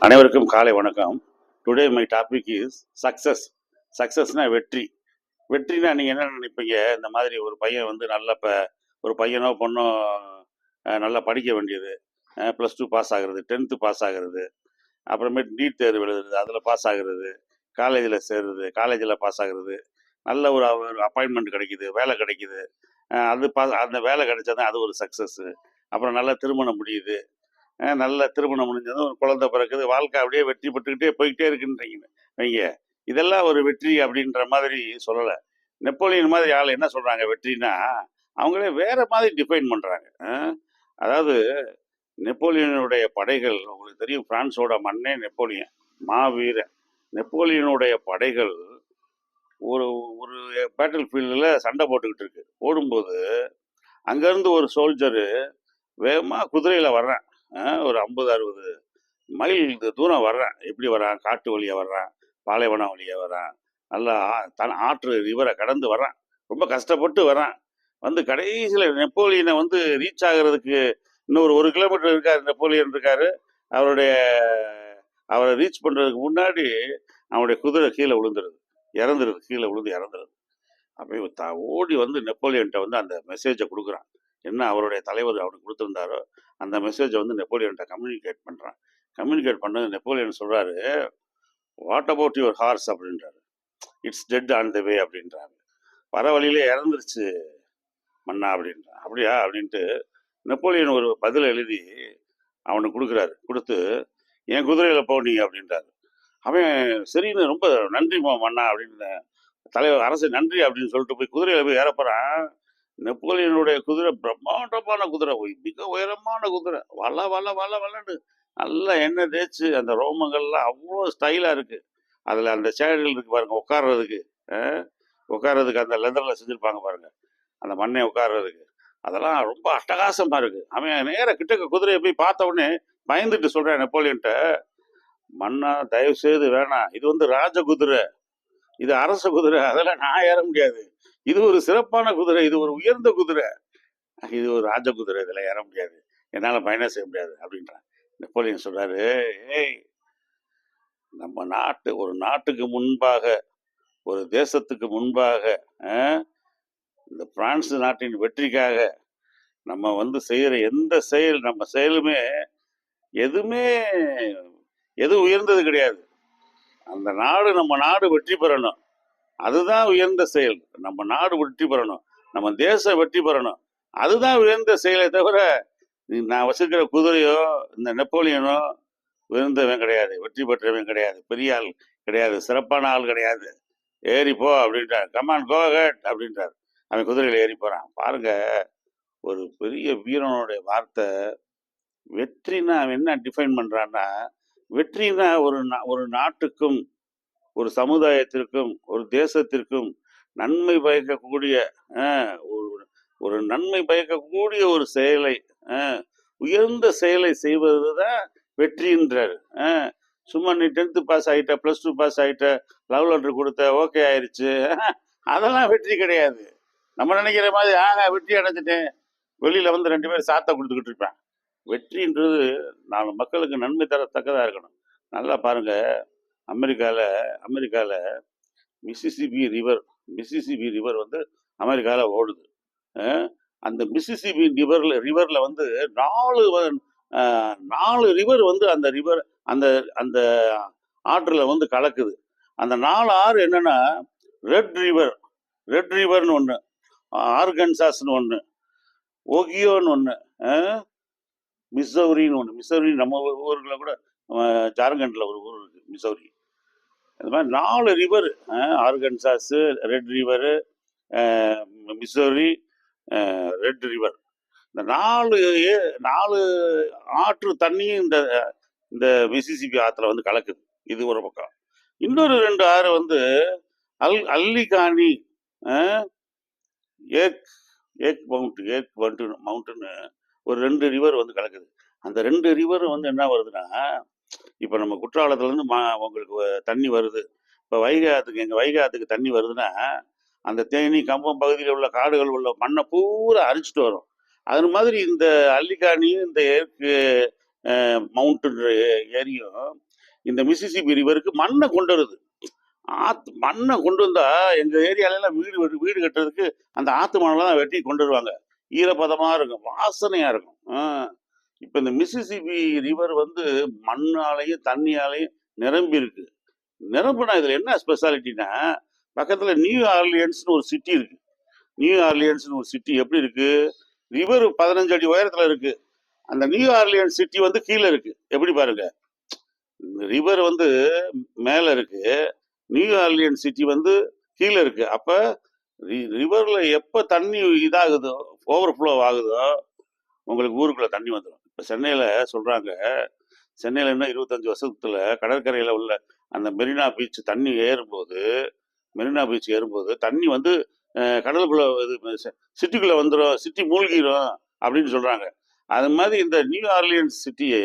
அனைவருக்கும் காலை வணக்கம். Today my topic is success. சக்சஸ்னா வெற்றி. வெற்றினா நீங்கள் என்ன நினைப்பீங்க? இந்த மாதிரி ஒரு பையன் வந்து நல்ல ஒரு பையனோ பொண்ணோ நல்லா படிக்க வேண்டியது, ப்ளஸ் டூ பாஸ் ஆகிறது, 10th பாஸ் ஆகிறது, அப்புறமேட்டு நீட் தேர்வு எழுதுறது, அதில் பாஸ் ஆகிறது, காலேஜில் சேருது, காலேஜில் பாஸ் ஆகிறது, நல்ல ஒரு ஒரு அப்பாயின்மெண்ட் கிடைக்குது, வேலை கிடைக்குது, அந்த வேலை கிடைச்சா தான் அது ஒரு சக்ஸஸ்ஸு. அப்புறம் நல்ல திருமணம் முடியுது, நல்ல திருமணம் முடிஞ்சதும் ஒரு குழந்தை பிறக்குது, வாழ்க்கை அப்படியே வெற்றி பெற்றுக்கிட்டே போய்கிட்டே இருக்குன்றீங்க வைங்க. இதெல்லாம் ஒரு வெற்றி அப்படின்ற மாதிரி சொல்லலை. நெப்போலியன் மாதிரி ஆள் என்ன சொல்றாங்க வெற்றினா, அவங்களே வேற மாதிரி டிஃபைன் பண்றாங்க. அதாவது நெப்போலியனுடைய படைகள் உங்களுக்கு தெரியும், பிரான்ஸோட மண்ணே நெப்போலியன், மாவீரன். நெப்போலியனுடைய படைகள் ஒரு ஒரு பேட்டில் ஃபீல்டில் சண்டை போட்டுக்கிட்டு இருக்கு. ஓடும்போது அங்கேருந்து ஒரு சோல்ஜரு வேகமாக குதிரையில் வர்றேன், ஒரு 50-60 மைல் தூரம் வர்றான். எப்படி வர்றான்? காட்டு வழியா வர்றான், பாலைவனம் வழியா வர்றான், நல்லா ஆற்று ரிவரை கடந்து வர்றான், ரொம்ப கஷ்டப்பட்டு வர்றான். வந்து கடைசியில் நெப்போலியனை வந்து ரீச் ஆகிறதுக்கு இன்னொரு 1 கிலோமீட்டர் இருக்காரு, நெப்போலியன் இருக்காரு. அவருடைய அவரை ரீச் பண்ணுறதுக்கு முன்னாடி அவனுடைய குதிரை கீழே விழுந்துருது, இறந்துருது, கீழே விழுந்து இறந்துருது. அப்படியே ஓடி வந்து நெப்போலியன்ட்ட வந்து அந்த மெசேஜை கொடுக்குறான். என்ன அவருடைய தலைவர் அவனுக்கு கொடுத்துருந்தாரோ அந்த மெசேஜை வந்து நெப்போலியன்ட்ட கம்யூனிகேட் பண்ணுறான். கம்யூனிகேட் பண்ணது நெப்போலியன் சொல்கிறாரு, வாட் அபவுட் யுவர் ஹார்ஸ் அப்படின்றாரு. இட்ஸ் டெட் ஆன் த வே அப்படின்றாரு. வர வழியிலே இறந்துருச்சு மன்னா அப்படின்றான். அப்படியா அப்படின்ட்டு நெப்போலியன் ஒரு பதில் எழுதி அவனுக்கு கொடுக்குறாரு. கொடுத்து என் குதிரையில் போனீங்க அப்படின்றாரு. அவன் சரின்னு ரொம்ப நன்றி மன்னா அப்படின்னு தலைவர் அரசு நன்றி அப்படின்னு சொல்லிட்டு போய் குதிரையில போய் ஏறப்போறான். நெப்போலியனுடைய குதிரை பிரம்மாண்டமான குதிரை, மிக உயரமான குதிரை, வள வள வள வளன்னு நல்லா எண்ணெய் தேய்ச்சி அந்த ரோமங்கள்லாம் அவ்வளோ ஸ்டைலா இருக்கு. அதுல அந்த சேடல் இருக்கு பாருங்க உட்கார்றதுக்கு, உட்கார்றதுக்கு அந்த லெதர்ல செஞ்சிருப்பாங்க பாருங்க, அந்த மண்ணை உட்கார்றதுக்கு, அதெல்லாம் ரொம்ப அட்டகாசமா இருக்கு. அவன் நேர கிட்டக்க குதிரையை போய் பார்த்த உடனே பயந்துட்டு சொல்றேன் நெப்போலியன்ட்ட, மன்னா தயவு செய்து வேணாம், இது வந்து ராஜ குதிரை, இது அரச குதிரை, அதெல்லாம் நான் ஏற முடியாது. இது ஒரு சிறப்பான குதிரை, இது ஒரு உயர்ந்த குதிரை, இது ஒரு ராஜ குதிரை, இதெல்லாம் ஏற முடியாது, என்னால பயணம் செய்ய முடியாது அப்படின்றான். நெப்போலியன் சொல்றாரு, ஏய் நம்ம ஒரு நாட்டுக்கு முன்பாக, ஒரு தேசத்துக்கு முன்பாக, இந்த பிரான்ஸ் நாட்டின் வெற்றிக்காக நம்ம வந்து செய்யற எந்த செயல், நம்ம செயலுமே எதுவுமே எது உயர்ந்தது கிடையாது. அந்த நாடு, நம்ம நாடு வெற்றி பெறணும், அதுதான் உயர்ந்த செயல். நம்ம நாடு வெற்றி பெறணும், நம்ம தேசம் வெற்றி பெறணும், அதுதான் உயர்ந்த செயலை தவிர நான் வச்சிருக்கிற குதிரையோ இந்த நெப்போலியனோ உயர்ந்தவன் கிடையாது, வெற்றி பெற்றவன் கிடையாது, பெரிய ஆள் கிடையாது, சிறப்பான ஆள் கிடையாது. ஏறிப்போ அப்படின்றார். கமான் கோ ஹெட் அப்படின்றார். அவன் குதிரையில் ஏறி போறான். பாருங்க, ஒரு பெரிய வீரனுடைய வார்த்தை. வெற்றினா அவன் என்ன டிஃபைன் பண்றான்னா, வெற்றினா ஒரு நாட்டுக்கும், ஒரு சமுதாயத்திற்கும், ஒரு தேசத்திற்கும் நன்மை பயக்கக்கூடிய ஒரு நன்மை பயக்கக்கூடிய ஒரு செயலை, உயர்ந்த செயலை செய்வதுதான் வெற்றின்றாரு. சும்மா நீ 10th பாஸ் ஆகிட்ட, ப்ளஸ் 2 பாஸ் ஆகிட்ட, லவ் லெட்டர் கொடுத்த, ஓகே ஆயிடுச்சு, அதெல்லாம் வெற்றி கிடையாது. நம்ம நினைக்கிற மாதிரி வெற்றி அடைஞ்சிட்டேன், வெளியில வந்து 2 பேரும் சாத்தை கொடுத்துக்கிட்டு இருப்பேன். வெற்றின்றது 4 மக்களுக்கு நன்மை தரத்தக்கதாக இருக்கணும். நல்லா பாருங்க, அமெரிக்காவில் மிசிசிபி ரிவர் வந்து அமெரிக்காவில் ஓடுது. அந்த மிசிசிபி ரிவர்ல வந்து 4 ரிவர் வந்து அந்த அந்த ஆற்றுல வந்து கலக்குது. அந்த 4 ஆறு என்னன்னா, ரெட் ரிவர்னு ஒன்று, ஆர்கன்சாஸ்னு ஒன்று, ஓகியோன்னு ஒன்று, மிசௌரின்னு ஒன்று. மிசௌரி நம்ம ஊருக்குள்ள கூட, ஜார்க்கண்ட்ல ஒரு ஊர் இருக்கு மிசௌரி. அது மாதிரி 4 river, Arkansas, red river, Missouri, red river. இந்த 4 ஆற்று தண்ணியும் இந்த மிசிசிபி ஆற்றுல வந்து கலக்குது. இது ஒரு பக்கம். இன்னொரு 2 ஆறு வந்து அல்லிகானி, ஏக் மவுண்டன், ஒரு 2 ரிவர் வந்து கலக்குது. அந்த 2 ரிவர் வந்து என்ன வருதுன்னா, இப்போ நம்ம குற்றாலத்துலேருந்து உங்களுக்கு தண்ணி வருது. இப்போ எங்கள் வைகை ஆற்றுக்கு தண்ணி வருதுன்னா, அந்த தேனி கம்பம் பகுதியில் உள்ள காடுகள் உள்ள மண்ணை பூரா அரிச்சிட்டு வரும். அது மாதிரி இந்த அல்லிகானியும் இந்த ஏற்கு மவுண்டன் ஏரியும் இந்த மிசிசிபி ரிவருக்கு மண்ணை கொண்டு வருது. மண்ணை கொண்டு வந்தா எங்க ஏரியால எல்லாம் வீடு கட்டுறதுக்கு அந்த ஆத்து மணலை தான் வெட்டி கொண்டு வருவாங்க. ஈரப்பதமா இருக்கும், வாசனையா இருக்கும். இப்ப இந்த மிசிசிபி ரிவர் வந்து மண்ணாலையும் தண்ணியாலையும் நிரம்பி இருக்கு. நிரம்புனா இதுல என்ன ஸ்பெஷாலிட்டினா, பக்கத்துல நியூ ஆர்லியன்ஸ்னு ஒரு சிட்டி இருக்கு. நியூ ஆர்லியன்ஸ்னு ஒரு சிட்டி எப்படி இருக்கு? ரிவர் 15 அடி உயரத்துல இருக்கு. அந்த நியூ ஆர்லியன்ஸ் சிட்டி வந்து கீழே இருக்கு. எப்படி பாருங்க, ரிவர் வந்து மேல இருக்கு, நியூ ஆர்லியன்ஸ் சிட்டி வந்து கீழே இருக்கு. அப்ப ரிவர்ல எப்ப தண்ணி இதாகுதோ, ஓவர்ஃப்ளோ ஆகுதோ, உங்களுக்கு ஊருக்குள்ள தண்ணி வந்துடும். இப்ப சென்னையில சொல்றாங்க, சென்னையில இன்னும் 25 வருஷத்துல கடற்கரையில உள்ள அந்த மெரினா பீச் தண்ணி ஏறும்போது, மெரினா பீச் ஏறும்போது தண்ணி வந்து கடலுக்குள்ள சிட்டிக்குள்ள வந்துடும், சிட்டி மூழ்கிடும் அப்படின்னு சொல்றாங்க. அது மாதிரி இந்த நியூ ஆர்லியன்ஸ் சிட்டியை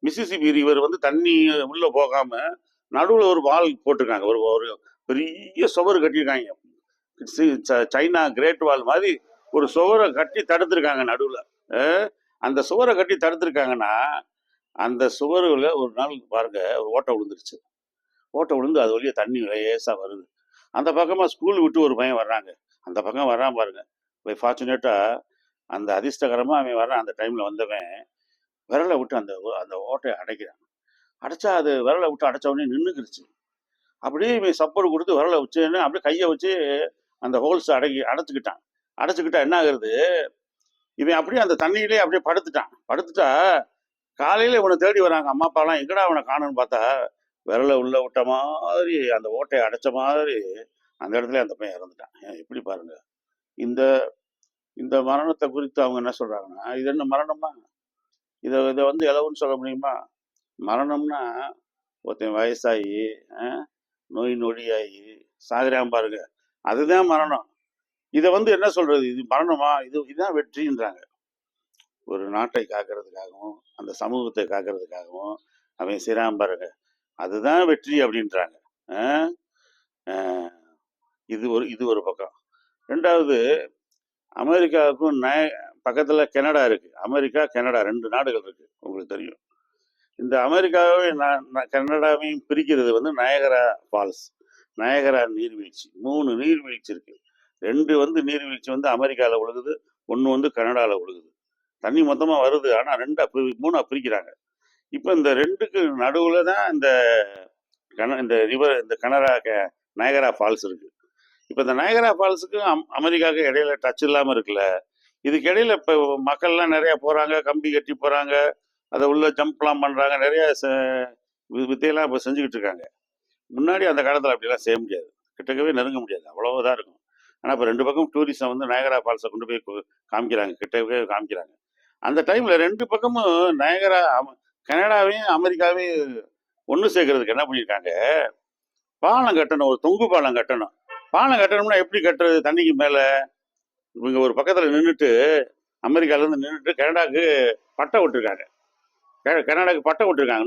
மிசிசிபி ரிவர் வந்து தண்ணி உள்ள போகாம நடுவில் ஒரு வால் போட்டிருக்காங்க. ஒரு ஒரு பெரிய சுவர் கட்டியிருக்காங்க. சைனா கிரேட் வால் மாதிரி ஒரு சுவரை கட்டி தடுத்திருக்காங்க நடுவில். அந்த சுவரை கட்டி தடுத்திருக்காங்கன்னா, அந்த சுவருல ஒரு நாள் பாருங்க ஒரு ஓட்டை விழுந்துருச்சு. ஓட்டை விழுந்து அது வழியா தண்ணி லேசா வருது. அந்த பக்கமா ஸ்கூல் விட்டு ஒரு பையன் வர்றாங்க. அந்த பக்கம் வர்றான் பாருங்க. போய் ஃபார்ச்சுனேட்டா அந்த அதிர்ஷ்டகரமா அவன் வர்றான். அந்த டைம்ல வந்தவன் விரலை விட்டு அந்த அந்த ஓட்டையை அடைக்கிறான். அடைச்சா அது விரலை விட்டு அடைச்ச உடனே நின்றுக்கிருச்சு. அப்படியே இவன் சப்போர்ட் கொடுத்து விரலை வச்சுன்னு அப்படியே கையை வச்சு அந்த ஹோல்ஸ் அடைச்சுக்கிட்டான். அடைச்சுக்கிட்டா என்ன ஆகுறது, இவன் அப்படியே அந்த தண்ணியிலே அப்படியே படுத்துட்டா காலையில இவனை தேடி வராங்க அம்மா அப்பாலாம். எங்கடா அவனை காணுன்னு பார்த்தா விரலை உள்ள விட்ட மாதிரி அந்த ஓட்டையை அடைச்ச மாதிரி அந்த இடத்துல அந்த பையன் இறந்துட்டான். எப்படி பாருங்க. இந்த இந்த மரணத்தை குறித்து அவங்க என்ன சொல்றாங்கன்னா, இது என்ன மரணமா, இதை இதை வந்து எளவுன்னு சொல்ல முடியுமா? மரணம்னா ஒருத்தன் வயசாகி நோய் நொடியாகி சாகுறான் பாருங்க, அதுதான் மரணம். இதை வந்து என்ன சொல்றது, இது மரணமா? இதுதான் வெற்றின்றாங்க. ஒரு நாட்டை காக்கிறதுக்காகவும் அந்த சமூகத்தை காக்கிறதுக்காகவும் அவன் செய்றான் பாருங்க, அதுதான் வெற்றி அப்படின்றாங்க. இது ஒரு பக்கம். ரெண்டாவது, அமெரிக்காவுக்கும் பக்கத்துல கனடா இருக்கு. அமெரிக்கா கனடா 2 நாடுகள் இருக்கு, உங்களுக்கு தெரியும். இந்த அமெரிக்காவையும் கனடாவையும் பிரிக்கிறது வந்து நயகரா ஃபால்ஸ், நயகரா நீர்வீழ்ச்சி. 3 நீர்வீழ்ச்சி இருக்கு. 2 வந்து நீர்வீழ்ச்சி வந்து அமெரிக்காவில் விழுகுது, 1 வந்து கனடாவில் விழுகுது. தண்ணி மொத்தமா வருது, ஆனா 3ஆ பிரிக்கிறாங்க. இப்ப இந்த 2க்கு நடுவுல தான் இந்த ரிவர், இந்த நயகரா ஃபால்ஸ் இருக்கு. இப்ப இந்த நயகரா ஃபால்ஸுக்கும் அமெரிக்காவுக்கு இடையில டச் இல்லாம இருக்குல்ல. இதுக்கு இடையில இப்ப மக்கள்லாம் நிறைய போறாங்க, கம்பி கட்டி போறாங்க, அதை உள்ள ஜம்ப்லாம் பண்றாங்க, நிறைய வித்தையெல்லாம் இப்ப செஞ்சுக்கிட்டு இருக்காங்க. முன்னாடி அந்த காலத்துல அப்படிலாம் செய்ய முடியாது, கிட்டக்கவே நெருங்க முடியாது, அவ்வளவுதான் இருக்கும். ஆனா இப்ப 2 பக்கம் டூரிஸ்டம் வந்து நயகரா ஃபால்ஸை கொண்டு போய் காமிக்கிறாங்க, கிட்டவே காமிக்கிறாங்க. அந்த டைம்ல 2 பக்கமும் கனடாவையும் அமெரிக்காவையும் ஒன்று சேர்க்கறதுக்கு என்ன பண்ணியிருக்காங்க, பாலம் கட்டணும், ஒரு தொங்கு பாலம் கட்டணும். பாலம் கட்டணும்னா எப்படி கட்டுறது, தண்ணிக்கு மேல இவங்க ஒரு பக்கத்துல நின்றுட்டு, அமெரிக்கால இருந்து நின்றுட்டு கனடாக்கு பட்டை விட்டுருக்காங்க. கனடாக்கு பட்டம் விட்டுருக்காங்க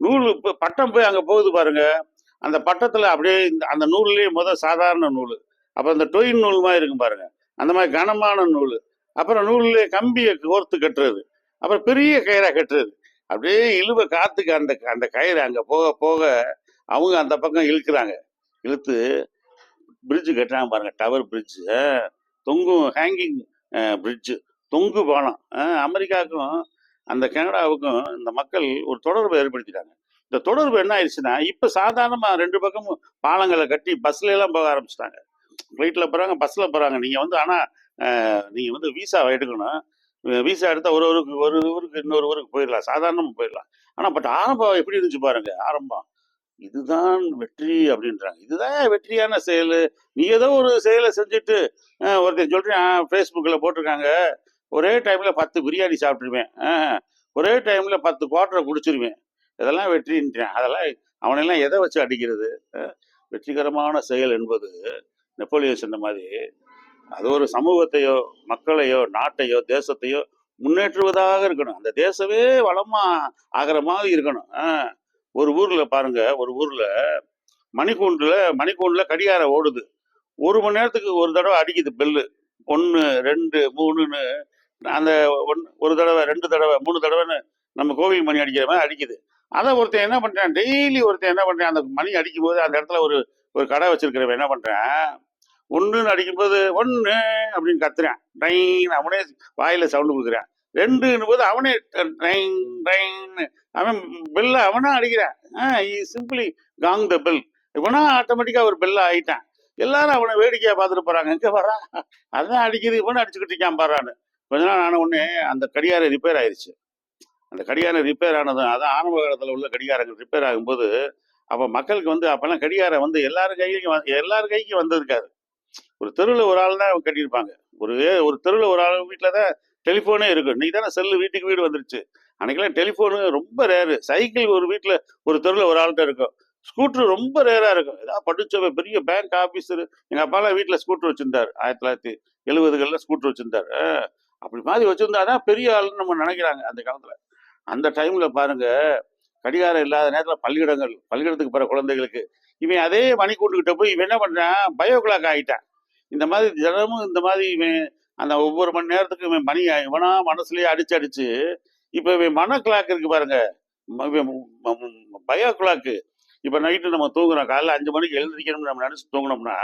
நூல் பட்டம் போய் அங்க போகுது பாருங்க. அந்த பட்டத்துல அப்படியே அந்த நூல்லேயே சாதாரண நூல், அப்புறம் இந்த டொயின் நூல் மாதிரி இருக்கும் பாருங்க, அந்த மாதிரி கனமான நூல், அப்புறம் நூல்ல கம்பியை கோர்த்து கட்டுறது, அப்புறம் பெரிய கயிறா கட்டுறது. அப்படியே இழுவ காத்துக்கு அந்த கயிறு அங்க போக போக அவங்க அந்த பக்கம் இழுக்கிறாங்க. இழுத்து பிரிட்ஜு கட்டுறாங்க பாருங்க, டவர் பிரிட்ஜ், தொங்கும் ஹேங்கிங் பிரிட்ஜு, தொங்கு பாலம். அமெரிக்காவுக்கும் அந்த கனடாவுக்கும் இந்த மக்கள் ஒரு தொடர்பை ஏற்படுத்திட்டாங்க. இந்த தொடர்பு என்ன ஆயிடுச்சுன்னா, இப்ப சாதாரணமா 2 பக்கமும் பாலங்களை கட்டி பஸ்ல எல்லாம் போக ஆரம்பிச்சிட்டாங்க. ஃப்ளைட்ல போறாங்க, பஸ்ல போறாங்க. நீங்க வந்து ஆனா நீங்க வந்து விசா எடுக்கணும். விசா எடுத்தா ஒரு ஊருக்கு இன்னொரு ஊருக்கு போயிடலாம், சாதாரணமா போயிடலாம். ஆனா பட் ஆரம்பம் எப்படி இருந்துச்சு பாருங்க, ஆரம்பம் இதுதான் வெற்றி அப்படின்றாங்க. இதுதான் வெற்றியான செயல். நீ ஏதோ ஒரு செயலை செஞ்சுட்டு ஒருத்தன் சொல்றேன், ஃபேஸ்புக்ல போட்டிருக்காங்க, ஒரே டைம்ல 10 பிரியாணி சாப்பிட்டுருவேன், ஒரே டைம்ல 10 குவார்டரை குடிச்சிருவேன், இதெல்லாம் வெற்றின்றேன். அதெல்லாம் அவனெல்லாம் எதை வச்சு அடிக்கிறது? வெற்றிகரமான செயல் என்பது நெப்போலியன் சொன்ன மாதிரி அது ஒரு சமூகத்தையோ மக்களையோ நாட்டையோ தேசத்தையோ முன்னேற்றுவதாக இருக்கணும். அந்த தேசமே வளமா ஆகிற மாதிரி இருக்கணும். ஒரு ஊர்ல பாருங்க, ஒரு ஊர்ல மணிக்கூண்டுல கடிகாரம் ஓடுது. 1 மணி நேரத்துக்கு ஒரு தடவை அடிக்குது பெல்லு. 1 2 3ன்னு அந்த ஒரு தடவை 2 தடவை 3 தடவைன்னு நம்ம கோவில் மணி அடிக்கிற மாதிரி அடிக்குது. அதை ஒருத்தன் என்ன பண்றான், டெய்லி ஒருத்தன் என்ன பண்றான், அந்த மணி அடிக்கும் போது அந்த இடத்துல ஒரு ஒரு கடை வச்சிருக்கிறவன் என்ன பண்றான், ஒன்றுன்னு அடிக்கும்போது ஒன்று அப்படின்னு கத்துறான், ட்ரைன் அவனே வாயில சவுண்டு கொடுக்குறான். ரெண்டுன்னு போது அவனே ட்ரைன் ட்ரைன் அவன் பெல்ல அவனா அடிக்கிறான். Simply gong the bell. இவனா ஆட்டோமேட்டிக்கா ஒரு பெல்ல ஆயிட்டான். எல்லாரும் அவனை வேடிக்கையா பார்த்துட்டு போறாங்க, எங்க வர்றா, அதான் அடிக்குது, இவனை அடிச்சுக்கிட்டு இருக்கான் பாறான்னு. கொஞ்ச நாள் ஆன உடனே அந்த கடிகாரம் ரிப்பேர் ஆயிடுச்சு. அந்த கடிகாரம் ரிப்பேர் ஆனது, அதான் ஆரம்ப காலத்தில் உள்ள கடிகாரங்கள் ரிப்பேர் ஆகும்போது, அப்போ மக்களுக்கு வந்து அப்பெல்லாம் கடிகாரம் வந்து எல்லார் கைக்கும் வந்திருக்காது. ஒரு தெருவில் ஒரு ஆள் தான் கட்டியிருப்பாங்க. ஒரு ஒரு தெருவில் ஒரு ஆள் வீட்டில் தான் டெலிஃபோனே இருக்கும். இன்னைக்கு தானே செல்லு வீட்டுக்கு வீடு வந்துருச்சு. அன்னைக்கெல்லாம் டெலிஃபோனு ரொம்ப ரேரு. சைக்கிள் ஒரு வீட்டில் ஒரு தெருவில் ஒரு ஆள்கிட்ட இருக்கும். ஸ்கூட்ரு ரொம்ப ரேராக இருக்கும். ஏதாவது படிச்ச பெரிய பேங்க் ஆஃபீஸர், எங்கள் அப்பாலாம் வீட்டில் ஸ்கூட்ரு வச்சிருந்தார். 1970களில் ஸ்கூட்ரு வச்சிருந்தார். அப்படி மாதிரி வச்சிருந்தா தான் பெரிய ஆளுன்னு நம்ம நினைக்கிறாங்க அந்த காலத்தில். அந்த டைம்ல பாருங்க, கடிகாரம் இல்லாத நேரத்துல பள்ளிக்கூடத்துக்கு போற குழந்தைகளுக்கு இவன் அதே மணிக்கூண்டுகிட்ட போய் இவன் என்ன பண்றான், பயோ கிளாக் ஆகிட்டான். இந்த மாதிரி தினமும் இந்த மாதிரி இவன் அந்த ஒவ்வொரு மணி நேரத்துக்கு இவன் மணி இவனா மனசுலயே அடிச்சு அடிச்சு, இப்ப இவன் மன கிளாக் இருக்கு பாருங்க, பயோ கிளாக்கு. இப்ப நைட்டு நம்ம தூங்குறோம், காலைல 5 மணிக்கு எழுந்திரிக்கணும்னு நம்ம நினைச்சு தூங்கினோம்னா,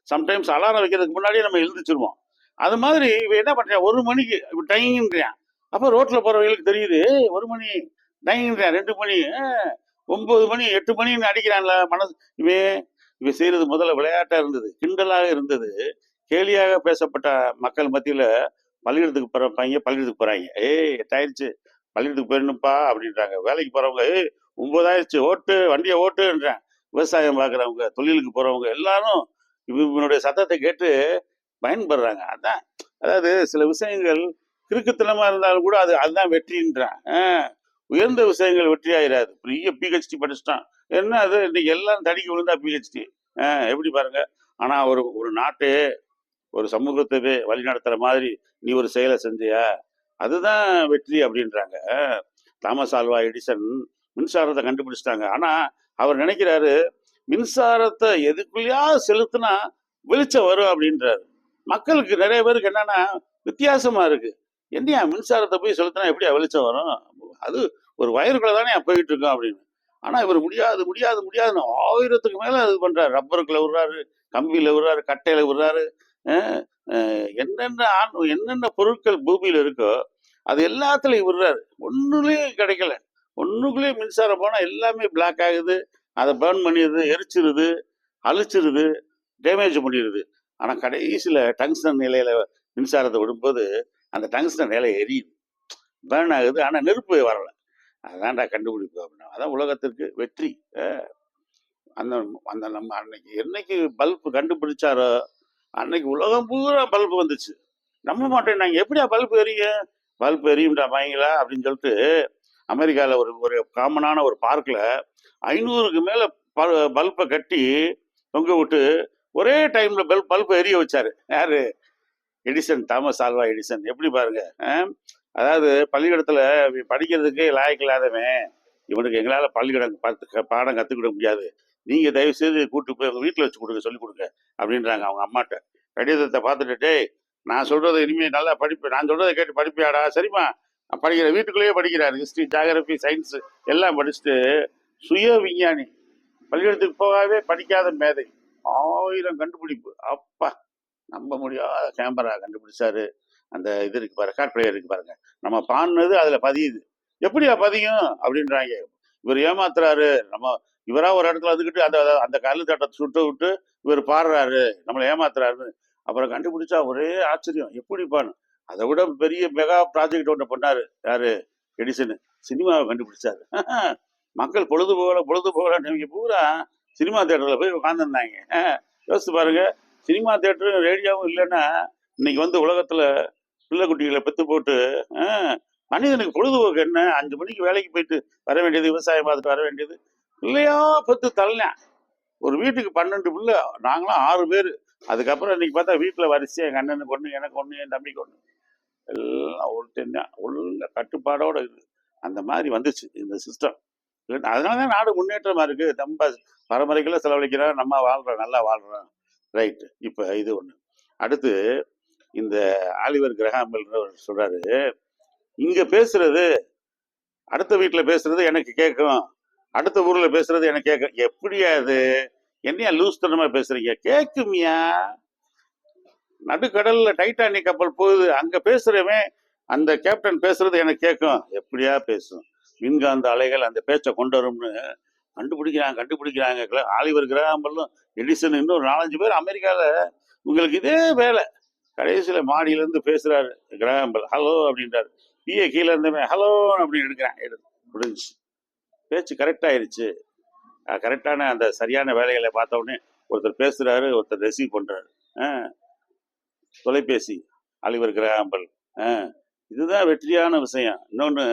சம்டைம்ஸ் அலாரம் வைக்கிறதுக்கு முன்னாடியே நம்ம எழுந்திரிச்சிருவோம். அது மாதிரி இவன் என்ன பண்றான், 1 மணிக்கு டைம்ன்றான். அப்ப ரோட்ல போறவங்களுக்கு தெரியுது, 1 மணி டைம்ன்றான், 2 மணி, 9 மணி, 8 மணின்னு அடிக்கிறான்ல மனசு. இவன் இவன் செய்யறது முதல்ல விளையாட்டா இருந்தது, கிண்டலாக இருந்தது, கேலியாக பேசப்பட்ட மக்கள் மத்தியில. பள்ளிக்கூடத்துக்கு போற பையன் பள்ளிக்கூடத்துக்கு போறாங்க, எட்டாயிருச்சு பள்ளிக்கூடத்துக்கு போயிடணும்ப்பா அப்படின்றாங்க. வேலைக்கு போறவங்க 9 ஆயிடுச்சு ஓட்டு, வண்டியை ஓட்டுன்றான். விவசாயம் பார்க்குறவங்க, தொழிலுக்கு போறவங்க எல்லாரும் இவனுடைய சத்தத்தை கேட்டு பயன்படுறாங்க. அதான், அதாவது சில விஷயங்கள் கிறுக்குத்தனமா இருந்தாலும் கூட அதுதான் வெற்றின்றான். உயர்ந்த விஷயங்கள் வெற்றி ஆயிராது. பெரிய பிஹெச்டி படிச்சுட்டான், என்ன அது இன்னைக்கு எல்லாரும் தடிக்க விழுந்தா பிஹெச்டி, எப்படி பாருங்க. ஆனா ஒரு ஒரு நாட்டே ஒரு சமூகத்தவே வழி நடத்துற மாதிரி நீ ஒரு செயலை செஞ்சியா, அதுதான் வெற்றி அப்படின்றாங்க. தாமஸ் ஆல்வா எடிசன் மின்சாரத்தை கண்டுபிடிச்சிட்டாங்க. ஆனா அவர் நினைக்கிறாரு, மின்சாரத்தை எதுக்குள்ளயா செலுத்தினா வெளிச்சம் வரும் அப்படின்றாரு. மக்களுக்கு நிறைய பேருக்கு என்னன்னா வித்தியாசமா இருக்கு. என்னையா மின்சாரத்தை போய் செலுத்தினா எப்படியா வெளிச்சம் வரும், அது ஒரு வயருக்குள்ள தானே போயிட்டு இருக்கோம் அப்படின்னு. ஆனா இவர் முடியாது முடியாது முடியாதுன்னு 1000க்கு மேல இது பண்றாரு. ரப்பருக்குள்ள விடுறாரு, கம்பியில விடுறாரு, கட்டையில விடுறாரு. என்னென்ன பொருட்கள் பூமியில இருக்கோ அது எல்லாத்துலயும் விடுறாரு. ஒண்ணுலயும் கிடைக்கல. ஒண்ணுக்குள்ளேயும் மின்சாரம் போனா எல்லாமே பிளாக் ஆகுது, அதை பேர்ன் பண்ணிடுது, எரிச்சிருது, அழிச்சிருது, டேமேஜ் பண்ணிடுது. ஆனா கடைசியில டங்ஸ்டன் நிலையில மின்சாரத்தை விடும்போது அந்த டங்ஸ்டன் நிலை எரியுது, பேர்ன் ஆகுது, ஆனா நெருப்பு வரல. அதான்டா கண்டுபிடிப்பு அப்படின்னா. அதான் உலகத்திற்கு வெற்றி. அந்த அந்த நம்ம அன்னைக்கு என்னைக்கு பல்ப் கண்டுபிடிச்சாரோ அன்னைக்கு உலகம் பூரா பல்ப் வந்துச்சு. நம்ப மாட்டேன், நாங்க எப்படியா பல்ப் எரியும், பல்ப் எரியும்டா பயங்களா அப்படின்னு சொல்லிட்டு அமெரிக்காவில் ஒரு ஒரு காமனான ஒரு பார்க்கில் 500க்கு மேலே பல்பை கட்டி தொங்க விட்டு ஒரே டைமில் பல்பை எரிய வச்சாரு. யாரு? Edison, Thomas Alva Edison. எப்படி பாருங்க. அதாவது பள்ளிக்கூடத்தில் படிக்கிறதுக்கே லாயக்கு இல்லாதவன் இவனுக்கு எங்களால் பள்ளிக்கூடம் பாடம் கற்றுக்கிட முடியாது, நீங்கள் தயவு செய்து கூப்பிட்டு போய் உங்கள் வீட்டில் வச்சு கொடுங்க, சொல்லிக் கொடுங்க அப்படின்றாங்க அவங்க அம்மாட்ட. கடிதத்தை பார்த்துட்டு, நான் சொல்றதை இனிமே நல்லா படிப்பேன், நான் சொல்றதை கேட்டு படிப்பியாடா, சரிம்மா படிக்கிற, வீட்டுக்குள்ளேயே படிக்கிறாரு. ஹிஸ்ட்ரி, ஜியாகிரபி, சயின்ஸ் எல்லாம் படிச்சுட்டு சுய விஞ்ஞானி. பள்ளிக்கூடத்துக்கு போகவே படிக்காத மேதை. 1000 கண்டுபிடிப்பு. அப்பா, நம்ப முடியாத கேமரா கண்டுபிடிச்சாரு. அந்த இது இருக்கு பாரு, ரெக்கார்ட் பிளேயர் இருக்கு பாருங்க, நம்ம பாடினது அதுல பதியுது. எப்படியா பதியும் அப்படின்றாங்க. இவர் ஏமாத்துறாரு. இவரா ஒரு இடத்துல வந்துக்கிட்டு அந்த அந்த கல்லு தட்டத்தை சுட்டு விட்டு இவர் பாடுறாரு, நம்மளை ஏமாத்துறாரு. அப்புறம் கண்டுபிடிச்சா ஒரே ஆச்சரியம், எப்படிப்பான்னு. அதை விட பெரிய மெகா ப்ராஜெக்ட் ஒன்று பண்ணாரு. யாரு? எடிசன். சினிமாவை கண்டுபிடிச்சாரு. மக்கள் பொழுது போகல நீங்க பூரா சினிமா தேட்டர்ல போய் உட்காந்துருந்தாங்க. யோசிச்சு பாருங்க, சினிமா தேட்டரும் ரேடியோவும் இல்லைன்னா இன்னைக்கு வந்து உலகத்துல பிள்ளை குட்டிகளை பெத்து போட்டு மனிதனுக்கு பொழுதுபோக்கு என்ன? 5 மணிக்கு வேலைக்கு போயிட்டு வர வேண்டியது, விவசாயம் பார்த்துட்டு வர வேண்டியது, பிள்ளையா பெத்து தள்ளேன். ஒரு வீட்டுக்கு 12 பிள்ளை, நாங்களாம் 6 பேர். அதுக்கப்புறம் இன்னைக்கு பார்த்தா வீட்டுல வரிசையா எங்க அண்ணனுக்கு ஒண்ணு, எனக்கு ஒண்ணு, என் தம்பிக்கு ஒண்ணு, எல்லாம் ஒருத்தன் ஒழுங்க கட்டுப்பாடோட இருக்கு. அந்த மாதிரி வந்துச்சு இந்த சிஸ்டம். அதனாலதான் நாடு முன்னேற்றமா இருக்கு. நம்ம பரம்பரைக்குள்ள செலவழிக்கிறோம், நம்ம வாழ்றோம், நல்லா வாழ்றோம். ரைட். இப்ப இது ஒண்ணு. அடுத்து இந்த ஆலிவர் கிரஹாம் சொல்றாரு, இங்க பேசுறது அடுத்த வீட்டில் பேசுறது எனக்கு கேட்கும், அடுத்த ஊர்ல பேசுறது எனக்கு கேட்கும். எப்படியா இது? என்னையா லூஸ் தனமா பேசுறீங்க? கேட்குமியா? நடுக்கடல்ல டைட்டானிக் கப்பல் போகுது, அங்க பேசுறவன் அந்த கேப்டன் பேசுறது எனக்கு கேட்கும். எப்படியா பேசும்? மின்காந்த அலைகள் அந்த பேச்சை கொண்டு வரும்னு கண்டுபிடிக்கிறாங்க. ஆலிவர் கிரஹாம்பெல்லும் எடிசன் இன்னும் ஒரு 4-5 பேர் அமெரிக்கால உங்களுக்கு இதே வேலை. கடைசியில மாடியில இருந்து பேசுறாரு கிரஹாம்பெல், ஹலோ அப்படின்றாரு. பிஏ கீழே இருந்தவன் ஹலோ அப்படின்னு எடுத்து முடிஞ்சு. பேச்சு கரெக்ட் ஆயிருச்சு. கரெக்டான அந்த சரியான வேலைகளை பார்த்த உடனே ஒருத்தர் பேசுறாரு, ஒருத்தர் ரிசீவ் பண்றாரு. தொலைபேசி, ஆலிவர் கிரஹாம்பெல். இதுதான் வெற்றியான விஷயம். இன்னொன்று,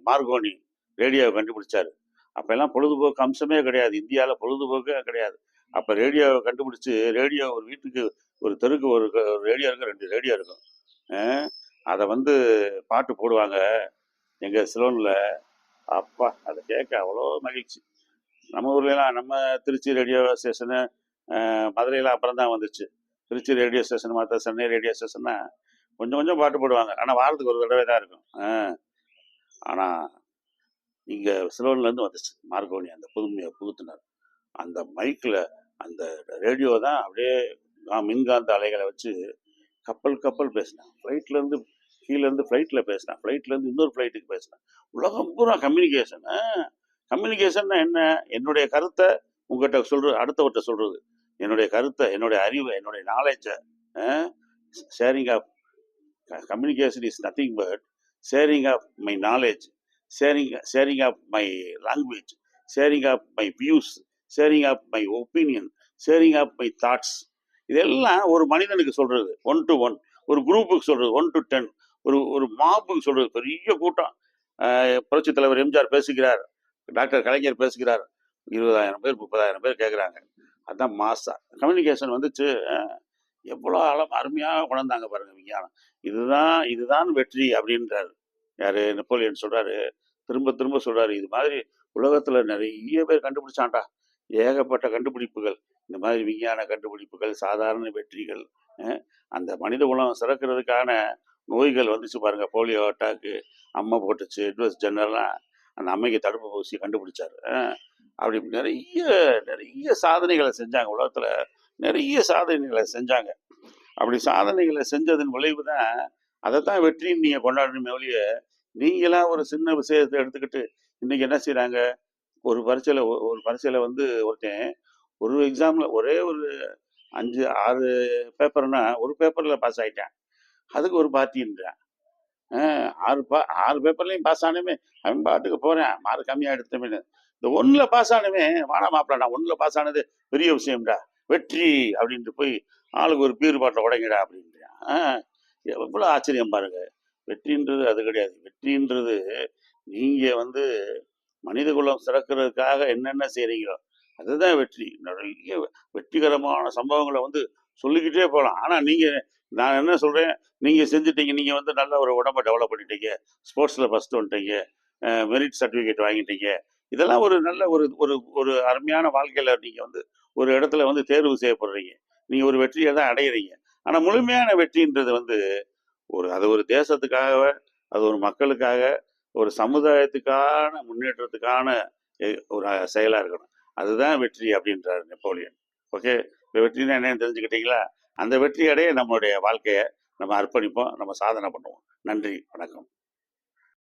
மார்கோனி ரேடியோவை கண்டுபிடிச்சாரு. அப்பெல்லாம் பொழுதுபோக்கு அம்சமே கிடையாது, இந்தியாவில் பொழுதுபோக்கே கிடையாது. அப்போ ரேடியோவை கண்டுபிடிச்சு, ரேடியோ ஒரு வீட்டுக்கு ஒரு தெருக்கு ஒரு ரேடியோ இருக்கும், 2 ரேடியோ இருக்கும். அதை வந்து பாட்டு போடுவாங்க எங்கள் சிலோனில். அப்பா அதை கேட்க அவ்வளோ மகிழ்ச்சி. நம்ம ஊர்லலாம் நம்ம திருச்சி ரேடியோ ஸ்டேஷனு, மதுரையில் அப்புறம் தான் வந்துச்சு. திருச்சி ரேடியோ ஸ்டேஷன் மற்ற சென்னை ரேடியோ ஸ்டேஷன்னா கொஞ்சம் கொஞ்சம் பாட்டு போடுவாங்க, ஆனால் வாரத்துக்கு ஒரு தடவை தான் இருக்கும். ஆனால் இங்கே சிலோன்லேருந்து வந்துச்சு மார்கோனி, அந்த புதுமையை புகுத்தினார். அந்த மைக்கில் அந்த ரேடியோ தான் அப்படியே மின்காந்த அலைகளை வச்சு கப்பல் பேசினான். ஃப்ளைட்லேருந்து கீழேருந்து ஃப்ளைட்டில் பேசினான், ஃப்ளைட்லேருந்து இன்னொரு ஃப்ளைட்டுக்கு பேசினான். உலகம் பூரா கம்யூனிகேஷன். கம்யூனிகேஷன்னா என்ன? என்னுடைய கருத்தை உங்கள்கிட்ட சொல்கிறது, அடுத்தவர்கிட்ட சொல்கிறது. என்னுடைய கருத்தை, என்னுடைய அறிவை, என்னுடைய நாலேஜை sharing of communication is nothing but sharing of my knowledge, sharing of my language, sharing of my views, sharing of my opinion, sharing of my thoughts. இதெல்லாம் ஒரு மனிதனுக்கு சொல்றது 1 to 1, ஒரு குரூப்புக்கு சொல்றது 1 to 10, ஒரு மாப்புக்கு சொல்றது. பெரிய கூட்டம், புரட்சி தலைவர் எம்ஜிஆர் பேசுகிறார், டாக்டர் கலைஞர் பேசுகிறார், 20,000 பேர் 30,000 பேர் கேட்குறாங்க. அதுதான் மாசா கம்யூனிகேஷன் வந்துச்சு. எவ்வளோ அருமையாக கொண்டாந்தாங்க பாருங்க விஞ்ஞானம். இதுதான் வெற்றி அப்படின்றாரு யாரு? நெப்போலியன் சொல்றாரு, திரும்ப திரும்ப சொல்றாரு. இது மாதிரி உலகத்துல நிறைய பேர் கண்டுபிடிச்சான்டா, ஏகப்பட்ட கண்டுபிடிப்புகள். இந்த மாதிரி விஞ்ஞான கண்டுபிடிப்புகள், சாதாரண வெற்றிகள். அந்த மனித குலம் சிறக்கிறதுக்கான நோய்கள் வந்துச்சு பாருங்க, போலியோ அட்டாக்கு அம்மை போட்டுச்சு, எட்வர்ஸ் ஜென்னர்லாம் அந்த அம்மைக்கு தடுப்பு ஊசி கண்டுபிடிச்சாரு. அப்படி நிறைய சாதனைகளை செஞ்சாங்க, உலகத்துல நிறைய சாதனைகளை செஞ்சாங்க. அப்படி சாதனைகளை செஞ்சதன் விளைவு தான், அதைத்தான் வெற்றின்னு நீங்க கொண்டாடணுமே ஒழிய, நீங்களாம் ஒரு சின்ன விஷயத்தை எடுத்துக்கிட்டு இன்னைக்கு என்ன செய்யறாங்க? ஒரு பரீட்சையில வந்து ஒருத்தன் ஒரு எக்ஸாம்ல ஒரே ஒரு 5-6 பேப்பர்னா ஒரு பேப்பர்ல பாஸ் ஆயிட்டான், அதுக்கு ஒரு பார்ட்டின்றான். 6 பேப்பர்லையும் பாஸ் ஆனமே அவன் பாட்டுக்கு போறேன், மார்க் கம்மியா எடுத்தமே. இந்த 1ல பாஸ் ஆனவே வாடா மாப்பிள்ள, நான் 1ல பாஸ் ஆனது பெரிய விஷயம்டா, வெற்றி அப்படின்ட்டு போய் ஆளுக்கு ஒரு பீர் பாட்டில் உடைங்கடா அப்படின்றான். எவ்வளோ ஆச்சரியம் பாருங்க. வெற்றின்றது அது கிடையாது. வெற்றின்றது நீங்க வந்து மனித குலம் சிறக்கிறதுக்காக என்னென்ன செய்றீங்களோ அதுதான் வெற்றி. நிறைய வெற்றிகரமான சம்பவங்களை வந்து சொல்லிக்கிட்டே போகலாம். ஆனால் நான் என்ன சொல்றேன், நீங்க செஞ்சுட்டீங்க, நீங்க வந்து நல்ல ஒரு உடம்பை டெவலப் பண்ணிட்டீங்க, ஸ்போர்ட்ஸ்ல ஃபர்ஸ்ட் வந்துட்டீங்க, மெரிட் சர்டிஃபிகேட் வாங்கிட்டீங்க. இதெல்லாம் ஒரு நல்ல ஒரு ஒரு ஒரு அருமையான வாழ்க்கையில நீங்க வந்து ஒரு இடத்துல வந்து தேர்வு செய்யப்படுறீங்க, நீங்க ஒரு வெற்றியை தான் அடையிறீங்க. ஆனா முழுமையான வெற்றின்றது வந்து அது ஒரு தேசத்துக்காக, அது ஒரு மக்களுக்காக, ஒரு சமுதாயத்துக்கான முன்னேற்றத்துக்கான ஒரு செயலா இருக்கணும். அதுதான் வெற்றி அப்படின்றாரு நெப்போலியன். ஓகே, இப்போ வெற்றினா என்னன்னு தெரிஞ்சுக்கிட்டீங்களா? அந்த வெற்றி அடைய நம்மளுடைய வாழ்க்கையை நம்ம அர்ப்பணிப்போம், நம்ம சாதனை பண்ணுவோம். நன்றி, வணக்கம்.